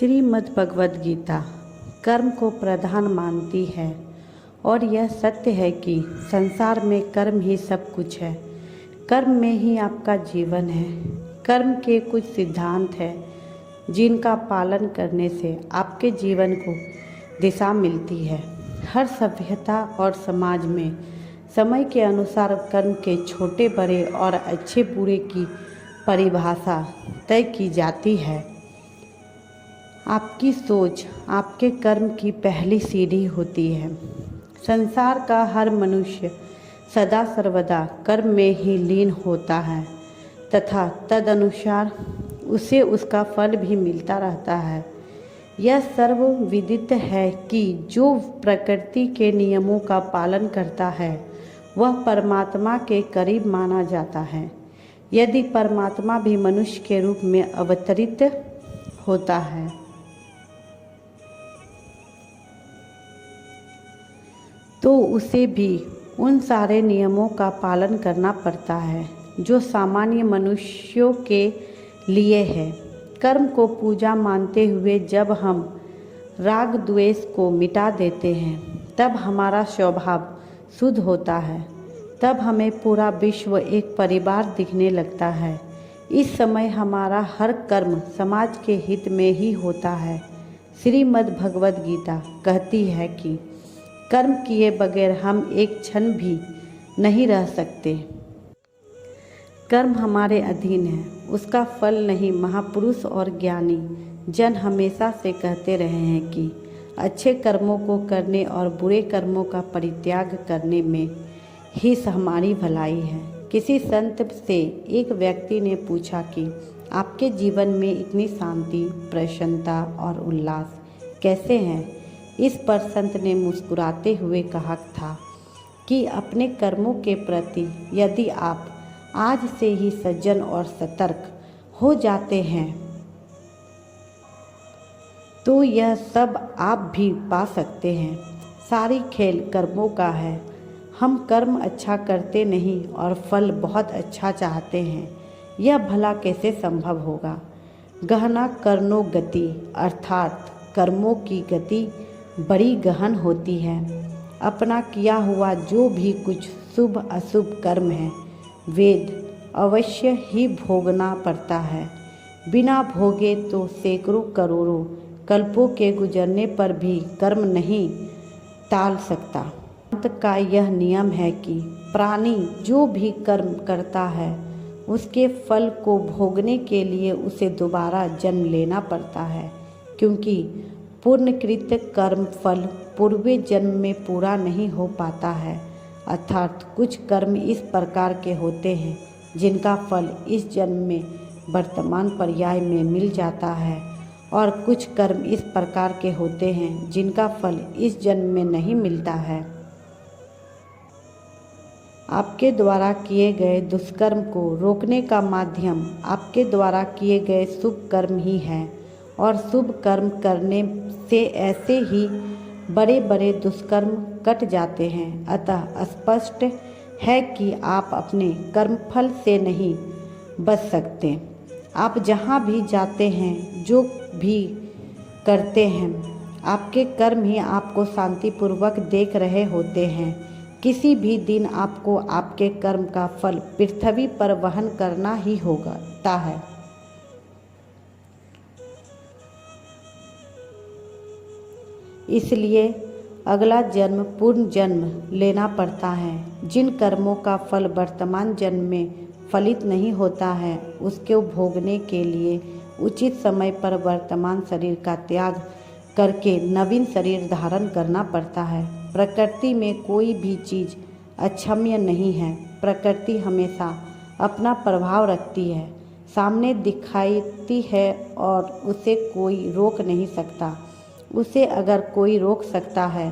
श्रीमद् भगवद गीता कर्म को प्रधान मानती है और यह सत्य है कि संसार में कर्म ही सब कुछ है। कर्म में ही आपका जीवन है। कर्म के कुछ सिद्धांत हैं जिनका पालन करने से आपके जीवन को दिशा मिलती है। हर सभ्यता और समाज में समय के अनुसार कर्म के छोटे बड़े और अच्छे बुरे की परिभाषा तय की जाती है। आपकी सोच आपके कर्म की पहली सीढ़ी होती है। संसार का हर मनुष्य सदा सर्वदा कर्म में ही लीन होता है तथा तदनुसार उसे उसका फल भी मिलता रहता है। यह सर्वविदित है कि जो प्रकृति के नियमों का पालन करता है वह परमात्मा के करीब माना जाता है। यदि परमात्मा भी मनुष्य के रूप में अवतरित होता है तो उसे भी उन सारे नियमों का पालन करना पड़ता है जो सामान्य मनुष्यों के लिए है। कर्म को पूजा मानते हुए जब हम राग द्वेष को मिटा देते हैं तब हमारा स्वभाव शुद्ध होता है। तब हमें पूरा विश्व एक परिवार दिखने लगता है। इस समय हमारा हर कर्म समाज के हित में ही होता है। श्रीमद् भगवद गीता कहती है कि कर्म किए बगैर हम एक क्षण भी नहीं रह सकते। कर्म हमारे अधीन है, उसका फल नहीं। महापुरुष और ज्ञानी जन हमेशा से कहते रहे हैं कि अच्छे कर्मों को करने और बुरे कर्मों का परित्याग करने में ही हमारी भलाई है। किसी संत से एक व्यक्ति ने पूछा कि आपके जीवन में इतनी शांति, प्रसन्नता और उल्लास कैसे हैं? इस पर संत ने मुस्कुराते हुए कहा था कि अपने कर्मों के प्रति यदि आप आज से ही सज्जन और सतर्क हो जाते हैं तो यह सब आप भी पा सकते हैं। सारी खेल कर्मों का है। हम कर्म अच्छा करते नहीं और फल बहुत अच्छा चाहते हैं, यह भला कैसे संभव होगा? गहना कर्णो गति अर्थात कर्मों की गति बड़ी गहन होती है। अपना किया हुआ जो भी कुछ शुभ अशुभ कर्म है वेद अवश्य ही भोगना पड़ता है। बिना भोगे तो सैकड़ों करोड़ों कल्पों के गुजरने पर भी कर्म नहीं टाल सकता। अंत का यह नियम है कि प्राणी जो भी कर्म करता है उसके फल को भोगने के लिए उसे दोबारा जन्म लेना पड़ता है, क्योंकि पूर्णकृत कर्म फल पूर्व जन्म में पूरा नहीं हो पाता है। अर्थात कुछ कर्म इस प्रकार के होते हैं जिनका फल इस जन्म में वर्तमान पर्याय में मिल जाता है और कुछ कर्म इस प्रकार के होते हैं जिनका फल इस जन्म में नहीं मिलता है। आपके द्वारा किए गए दुष्कर्म को रोकने का माध्यम आपके द्वारा किए गए शुभ कर्म ही है और शुभ कर्म करने से ऐसे ही बड़े बड़े दुष्कर्म कट जाते हैं। अतः स्पष्ट है कि आप अपने कर्मफल से नहीं बच सकते। आप जहाँ भी जाते हैं, जो भी करते हैं, आपके कर्म ही आपको शांतिपूर्वक देख रहे होते हैं। किसी भी दिन आपको आपके कर्म का फल पृथ्वी पर वहन करना ही होता है। इसलिए अगला जन्म पूर्ण जन्म लेना पड़ता है। जिन कर्मों का फल वर्तमान जन्म में फलित नहीं होता है उसको भोगने के लिए उचित समय पर वर्तमान शरीर का त्याग करके नवीन शरीर धारण करना पड़ता है। प्रकृति में कोई भी चीज़ अक्षम्य नहीं है। प्रकृति हमेशा अपना प्रभाव रखती है, सामने दिखाती है और उसे कोई रोक नहीं सकता। उसे अगर कोई रोक सकता है